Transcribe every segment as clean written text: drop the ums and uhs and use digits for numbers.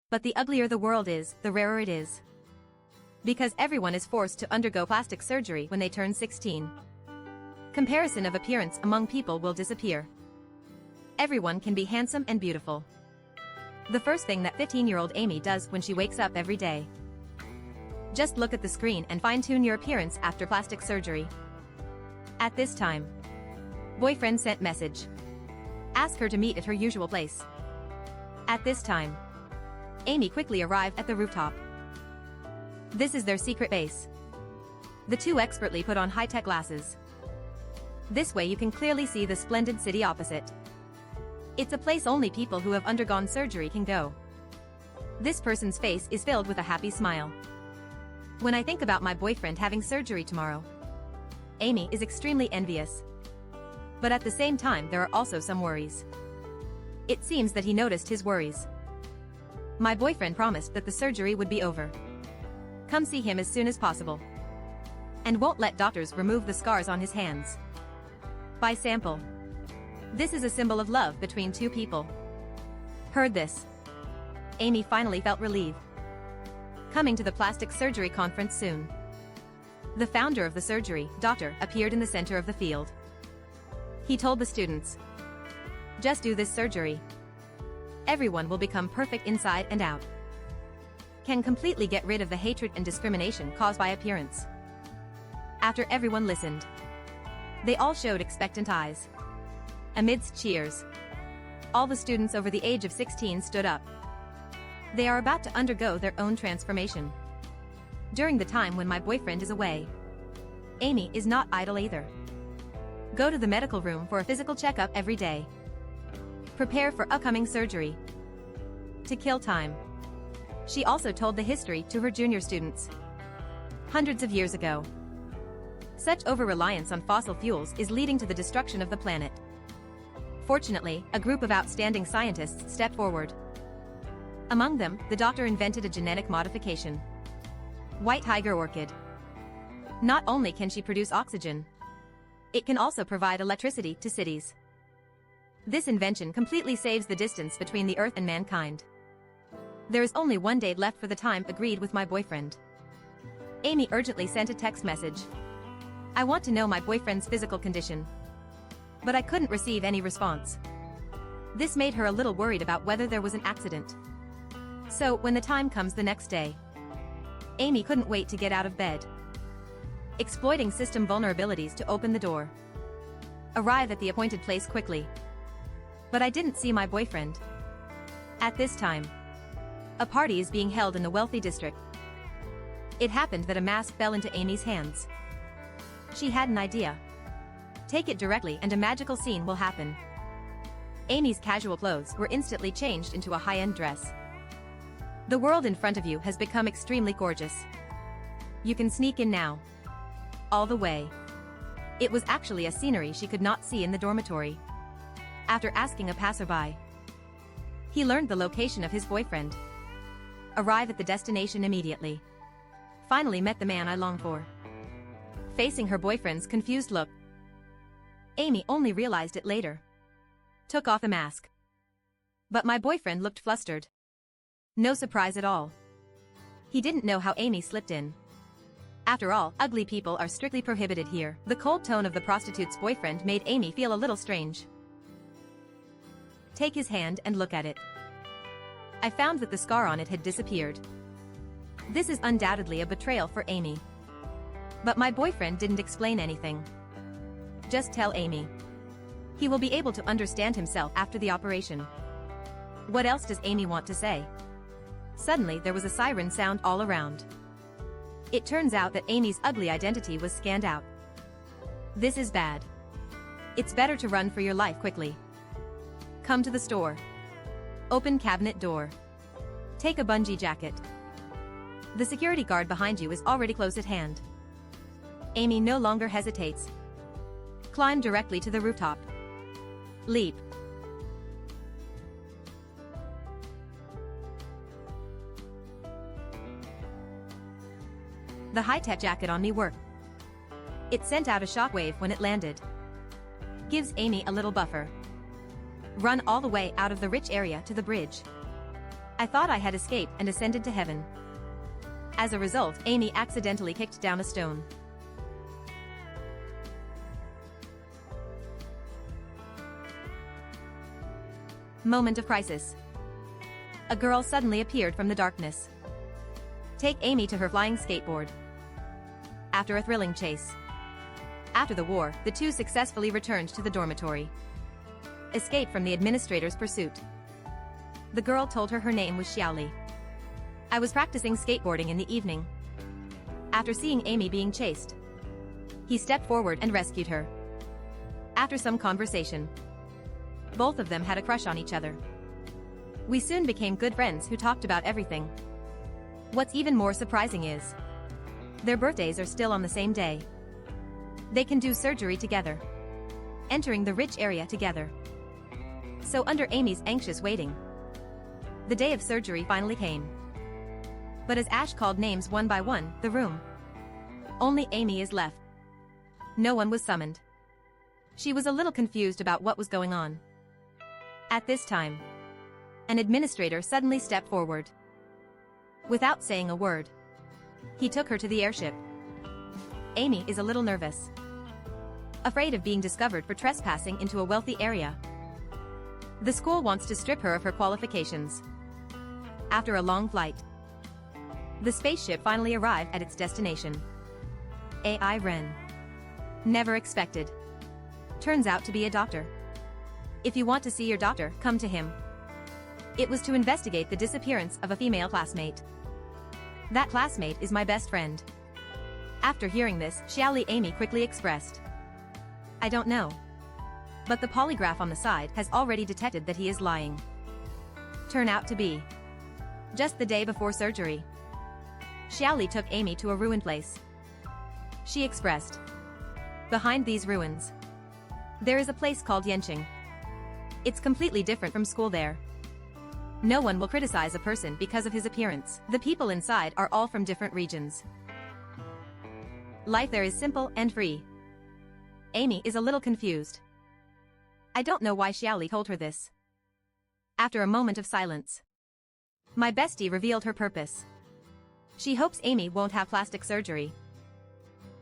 But the uglier the world is, the rarer it is. Because everyone is forced to undergo plastic surgery when they turn 16. Comparison of appearance among people will disappear. Everyone can be handsome and beautiful. The first thing that 15-year-old Amy does when she wakes up every day. Just look at the screen and fine-tune your appearance after plastic surgery. At this time, boyfriend sent message. Ask her to meet at her usual place. At this time, Amy quickly arrived at the rooftop. This is their secret base. The two expertly put on high-tech glasses. This way you can clearly see the splendid city opposite. It's a place only people who have undergone surgery can go. This person's face is filled with a happy smile. When I think about my boyfriend having surgery tomorrow, Amy is extremely envious. But at the same time there are also some worries. It seems that he noticed his worries. My boyfriend promised that the surgery would be over. Come see him as soon as possible. And won't let doctors remove the scars on his hands. By sample. This is a symbol of love between two people. Heard this, Amy finally felt relieved. Coming to the plastic surgery conference soon. The founder of the surgery, doctor, appeared in the center of the field. He told the students, just do this surgery. Everyone will become perfect inside and out. Can completely get rid of the hatred and discrimination caused by appearance. After everyone listened, they all showed expectant eyes. Amidst cheers, all the students over the age of 16 stood up. They are about to undergo their own transformation. During the time when my boyfriend is away, Amy is not idle either. Go to the medical room for a physical checkup every day. Prepare for upcoming surgery. To kill time. She also told the history to her junior students. Hundreds of years ago, such over-reliance on fossil fuels is leading to the destruction of the planet. Fortunately, a group of outstanding scientists stepped forward. Among them, the doctor invented a genetic modification. White tiger orchid. Not only can she produce oxygen, it can also provide electricity to cities. This invention completely saves the distance between the Earth and mankind. There is only one day left for the time agreed with my boyfriend. Amy urgently sent a text message. I want to know my boyfriend's physical condition. But I couldn't receive any response. This made her a little worried about whether there was an accident. So, when the time comes the next day, Amy couldn't wait to get out of bed. Exploiting system vulnerabilities to open the door. Arrive at the appointed place quickly. But I didn't see my boyfriend. At this time, a party is being held in the wealthy district. It happened that a mask fell into Amy's hands. She had an idea. Take it directly and a magical scene will happen. Amy's casual clothes were instantly changed into a high-end dress. The world in front of you has become extremely gorgeous. You can sneak in now. All the way. It was actually a scenery she could not see in the dormitory. After asking a passerby, he learned the location of his boyfriend. Arrive at the destination immediately. Finally met the man I longed for. Facing her boyfriend's confused look, Amy only realized it later. Took off the mask. But my boyfriend looked flustered. No surprise at all. He didn't know how Amy slipped in. After all, ugly people are strictly prohibited here. The cold tone of the prostitute's boyfriend made Amy feel a little strange. Take his hand and look at it. I found that the scar on it had disappeared. This is undoubtedly a betrayal for Amy. But my boyfriend didn't explain anything. Just tell Amy. He will be able to understand himself after the operation. What else does Amy want to say? Suddenly there was a siren sound all around. It turns out that Amy's ugly identity was scanned out. This is bad. It's better to run for your life quickly. Come to the store. Open cabinet door. Take a bungee jacket. The security guard behind you is already close at hand. Amy no longer hesitates. Climb directly to the rooftop. Leap. The high-tech jacket on me worked. It sent out a shockwave when it landed. Gives Amy a little buffer. Run all the way out of the rich area to the bridge. I thought I had escaped and ascended to heaven. As a result, Amy accidentally kicked down a stone. Moment of crisis. A girl suddenly appeared from the darkness. Take Amy to her flying skateboard. After a thrilling chase. After the war, the two successfully returned to the dormitory. Escaped from the administrator's pursuit. The girl told her name was Xiaoli. I was practicing skateboarding in the evening. After seeing Amy being chased, he stepped forward and rescued her. After some conversation, both of them had a crush on each other. We soon became good friends who talked about everything. What's even more surprising is, their birthdays are still on the same day. They can do surgery together, entering the rich area together. So under Amy's anxious waiting, the day of surgery finally came. But as Ash called names one by one, the room, only Amy is left. No one was summoned. She was a little confused about what was going on. At this time, an administrator suddenly stepped forward. Without saying a word, he took her to the airship. Amy is a little nervous, afraid of being discovered for trespassing into a wealthy area. The school wants to strip her of her qualifications. After a long flight, the spaceship finally arrived at its destination. AI Ren. Never expected. Turns out to be a doctor. If you want to see your doctor, come to him. It was to investigate the disappearance of a female classmate. That classmate is my best friend. After hearing this, Xiaoli Amy quickly expressed, I don't know. But the polygraph on the side has already detected that he is lying. Turn out to be just the day before surgery. Xiaoli took Amy to a ruined place. She expressed, behind these ruins, there is a place called Yanqing. It's completely different from school there. No one will criticize a person because of his appearance. The people inside are all from different regions. Life there is simple and free. Amy is a little confused. I don't know why Xiaoli told her this. After a moment of silence, my bestie revealed her purpose. She hopes Amy won't have plastic surgery.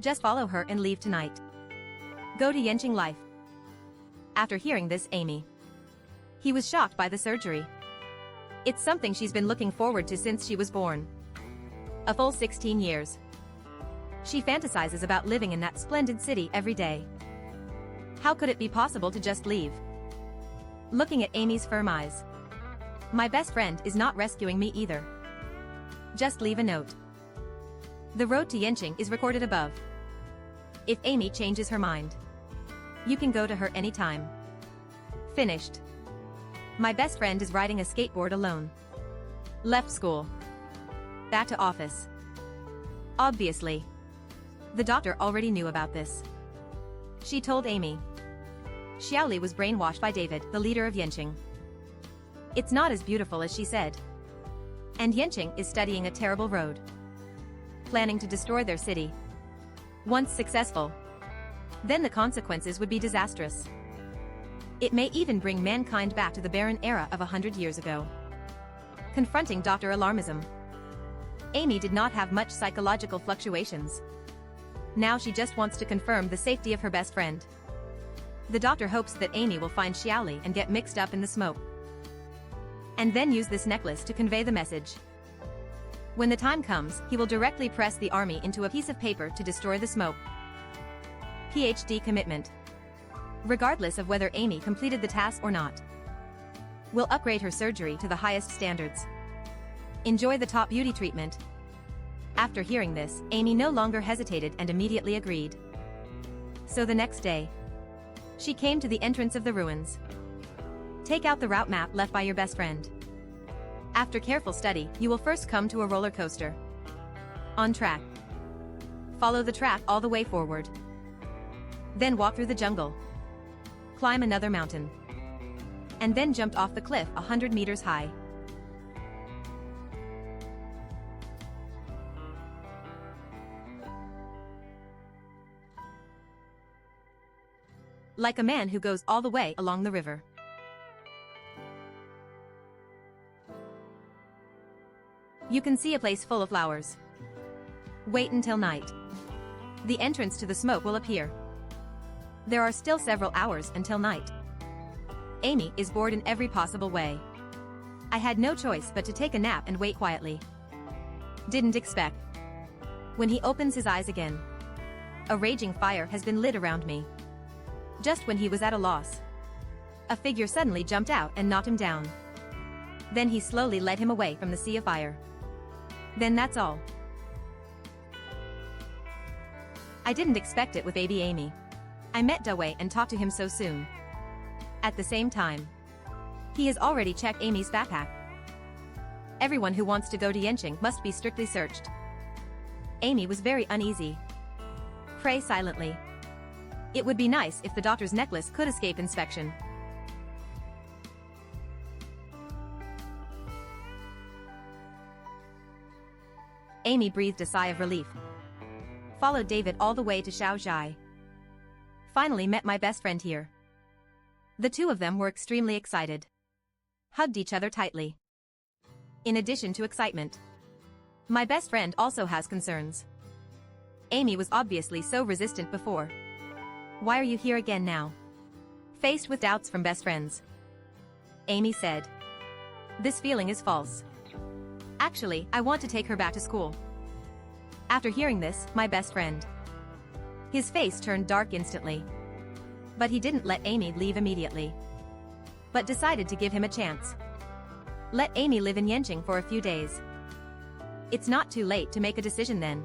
Just follow her and leave tonight. Go to Yanqing Life. After hearing this, he was shocked by the surgery. It's something she's been looking forward to since she was born. A full 16 years. She fantasizes about living in that splendid city every day. How could it be possible to just leave? Looking at Amy's firm eyes. My best friend is not rescuing me either. Just leave a note. The road to Yanqing is recorded above. If Amy changes her mind, you can go to her anytime. Finished. My best friend is riding a skateboard alone. Left school. Back to office. Obviously. The doctor already knew about this. She told Amy. Xiaoli was brainwashed by David, the leader of Yanqing. It's not as beautiful as she said. And Yanqing is studying a terrible road, planning to destroy their city. Once successful, then the consequences would be disastrous. It may even bring mankind back to the barren era of 100 years ago. Confronting Dr. Alarmism, Amy did not have much psychological fluctuations. Now she just wants to confirm the safety of her best friend. The doctor hopes that Amy will find Xiaoli and get mixed up in the smoke, and then use this necklace to convey the message. When the time comes, he will directly press the army into a piece of paper to destroy the smoke. PhD commitment. Regardless of whether Amy completed the task or not, will upgrade her surgery to the highest standards. Enjoy the top beauty treatment. After hearing this, Amy no longer hesitated and immediately agreed. So the next day, she came to the entrance of the ruins. Take out the route map left by your best friend. After careful study, you will first come to a roller coaster. On track. Follow the track all the way forward. Then walk through the jungle. Climb another mountain. And then jumped off the cliff 100 meters high. Like a man who goes all the way along the river. You can see a place full of flowers. Wait until night. The entrance to the smoke will appear. There are still several hours until night. Amy is bored in every possible way. I had no choice but to take a nap and wait quietly. Didn't expect. When he opens his eyes again, a raging fire has been lit around me. Just when he was at a loss, a figure suddenly jumped out and knocked him down. Then he slowly led him away from the sea of fire. Then that's all. I didn't expect it with baby Amy. I met Dawei and talked to him so soon. At the same time, he has already checked Amy's backpack. Everyone who wants to go to Yenching must be strictly searched. Amy was very uneasy. Pray silently. It would be nice if the doctor's necklace could escape inspection. Amy breathed a sigh of relief. Followed David all the way to Shaozhai. Finally met my best friend here. The two of them were extremely excited. Hugged each other tightly. In addition to excitement, my best friend also has concerns. Amy was obviously so resistant before. Why are you here again now? Faced with doubts from best friends, Amy said, this feeling is false. Actually, I want to take her back to school. After hearing this, my best friend, his face turned dark instantly. But he didn't let Amy leave immediately, but decided to give him a chance. Let Amy live in Yenching for a few days. It's not too late to make a decision then.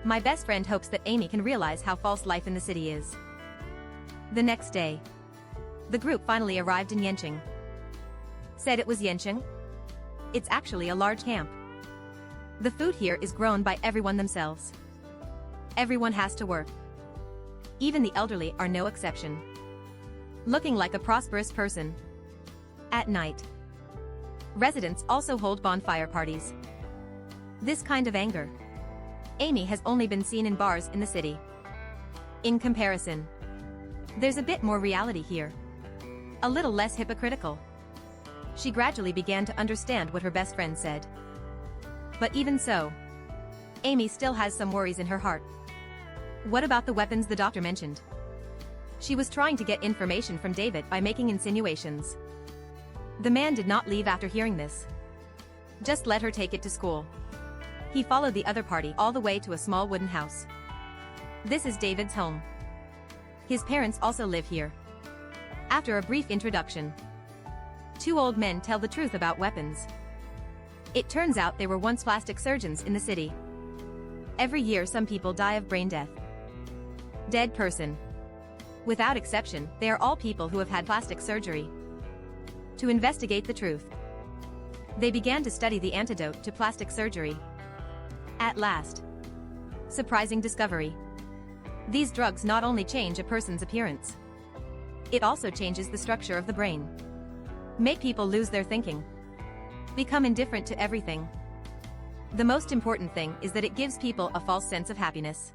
My best friend hopes that Amy can realize how false life in the city is. The next day, the group finally arrived in Yenching. Said it was Yenching? It's actually a large camp. The food here is grown by everyone themselves. Everyone has to work. Even the elderly are no exception. Looking like a prosperous person. At night, residents also hold bonfire parties. This kind of anger, Amy has only been seen in bars in the city. In comparison, there's a bit more reality here. A little less hypocritical. She gradually began to understand what her best friend said. But even so, Amy still has some worries in her heart. What about the weapons the doctor mentioned? She was trying to get information from David by making insinuations. The man did not leave after hearing this. Just let her take it to school. He followed the other party all the way to a small wooden house. This is David's home. His parents also live here. After a brief introduction, two old men tell the truth about weapons. It turns out they were once plastic surgeons in the city. Every year some people die of brain death. Dead person. Without exception, they are all people who have had plastic surgery. To investigate the truth, they began to study the antidote to plastic surgery. At last, surprising discovery. These drugs not only change a person's appearance, it also changes the structure of the brain. Make people lose their thinking. Become indifferent to everything. The most important thing is that it gives people a false sense of happiness.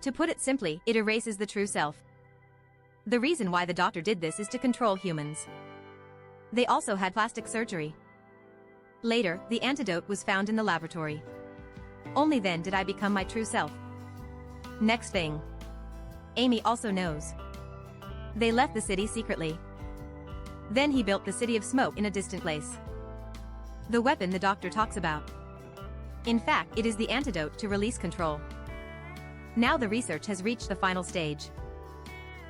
To put it simply, it erases the true self. The reason why the doctor did this is to control humans. They also had plastic surgery. Later, the antidote was found in the laboratory. Only then did I become my true self. Next thing, Amy also knows. They left the city secretly. Then he built the city of smoke in a distant place. The weapon the doctor talks about. In fact, it is the antidote to release control. Now the research has reached the final stage.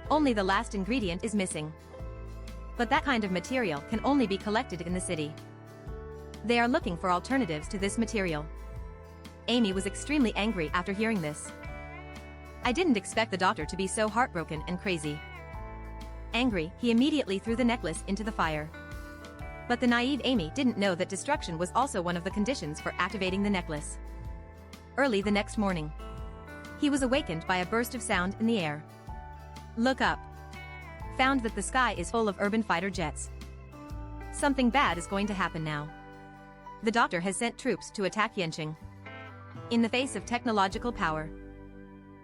Only the last ingredient is missing. But that kind of material can only be collected in the city. They are looking for alternatives to this material. Amy was extremely angry after hearing this. I didn't expect the doctor to be so heartbroken and crazy. Angry, he immediately threw the necklace into the fire. But the naive Amy didn't know that destruction was also one of the conditions for activating the necklace. Early the next morning, he was awakened by a burst of sound in the air. Look up. Found that the sky is full of urban fighter jets. Something bad is going to happen now. The doctor has sent troops to attack Yenching. In the face of technological power,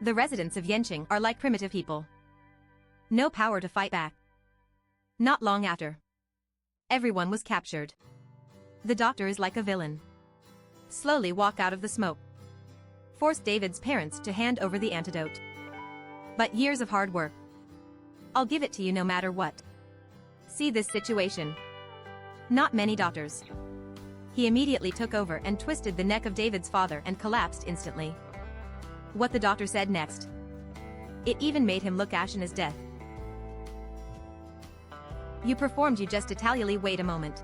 the residents of Yenching are like primitive people. No power to fight back. Not long after, everyone was captured. The doctor is like a villain. slowly walk out of the smoke. Forced David's parents to hand over the antidote. But years of hard work. I'll give it to you no matter what. See this situation. Not many doctors. He immediately took over and twisted the neck of David's father and collapsed instantly. What the doctor said next. It even made him look ashen as death. You performed, you just Italially wait a moment.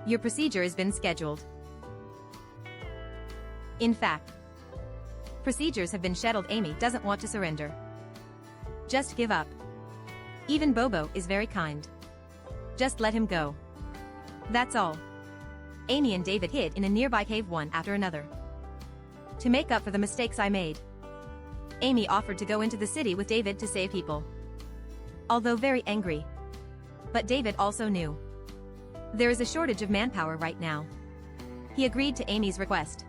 Your procedure has been scheduled. In fact, procedures have been scheduled. Amy doesn't want to surrender. Just give up. Even Bobo is very kind. Just let him go. That's all. Amy and David hid in a nearby cave one after another. To make up for the mistakes I made, Amy offered to go into the city with David to save people. Although very angry. But David also knew there is a shortage of manpower right now. He agreed to Amy's request.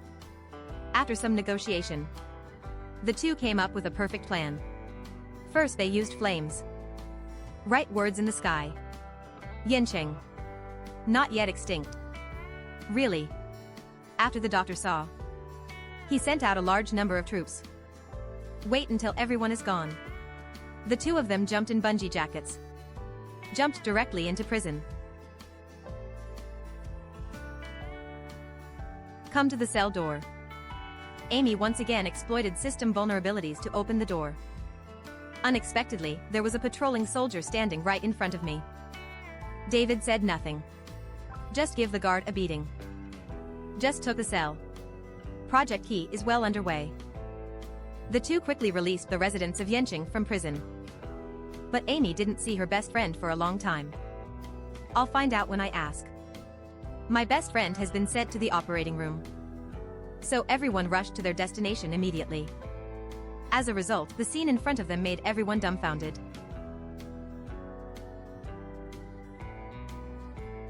After some negotiation, the two came up with a perfect plan. First they used flames. Write words in the sky. Yencheng. Not yet extinct. Really. After the doctor saw, he sent out a large number of troops. Wait until everyone is gone. The two of them jumped in bungee jackets. Jumped directly into prison. Come to the cell door. Amy once again exploited system vulnerabilities to open the door. Unexpectedly, there was a patrolling soldier standing right in front of me. David said nothing. Just give the guard a beating. Just took the cell. Project Key is well underway. The two quickly released the residents of Yenching from prison. But Amy didn't see her best friend for a long time. I'll find out when I ask. My best friend has been sent to the operating room. So everyone rushed to their destination immediately. As a result, the scene in front of them made everyone dumbfounded.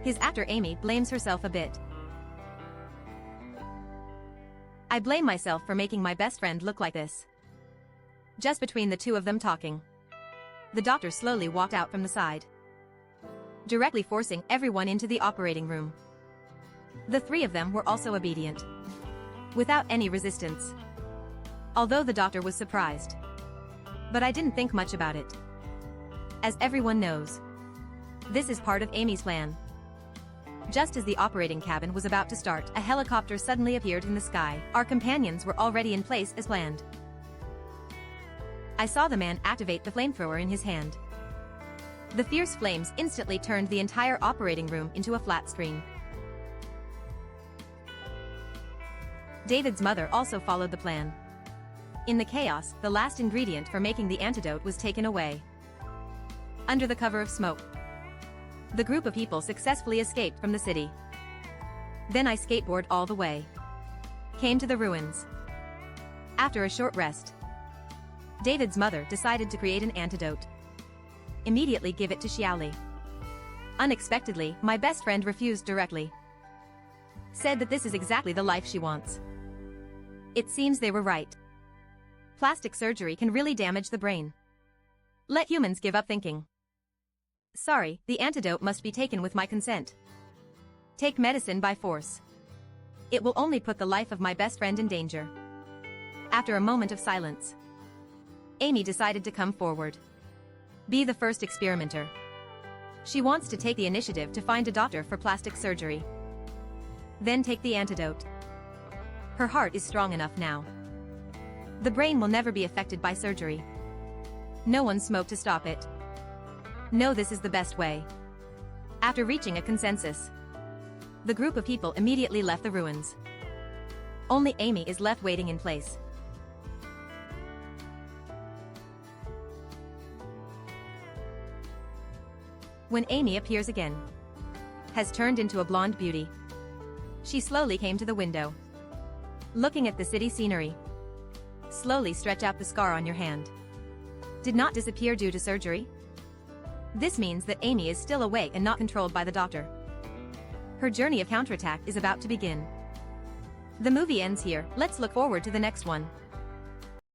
His actor Amy blames herself a bit. I blame myself for making my best friend look like this. Just between the two of them talking, the doctor slowly walked out from the side, directly forcing everyone into the operating room. The three of them were also obedient, without any resistance. Although the doctor was surprised. But I didn't think much about it. As everyone knows, this is part of Amy's plan. Just as the operating cabin was about to start, a helicopter suddenly appeared in the sky. Our companions were already in place as planned. I saw the man activate the flamethrower in his hand. The fierce flames instantly turned the entire operating room into a flat screen. David's mother also followed the plan. In the chaos, the last ingredient for making the antidote was taken away. Under the cover of smoke, the group of people successfully escaped from the city. Then I skateboarded all the way. Came to the ruins. After a short rest, David's mother decided to create an antidote. Immediately give it to Xiaoli. Unexpectedly, my best friend refused directly. Said that this is exactly the life she wants. It seems they were right. Plastic surgery can really damage the brain. Let humans give up thinking. Sorry, the antidote must be taken with my consent. Take medicine by force. It will only put the life of my best friend in danger. After a moment of silence, Amy decided to come forward. Be the first experimenter. She wants to take the initiative to find a doctor for plastic surgery. Then take the antidote. Her heart is strong enough now. The brain will never be affected by surgery. No one smoked to stop it. No, this is the best way. After reaching a consensus, the group of people immediately left the ruins. Only Amy is left waiting in place. When Amy appears again, has turned into a blonde beauty. She slowly came to the window. Looking at the city scenery. Slowly stretch out the scar on your hand. Did not disappear due to surgery? This means that Amy is still awake and not controlled by the doctor. Her journey of counterattack is about to begin. The movie ends here. Let's look forward to the next one.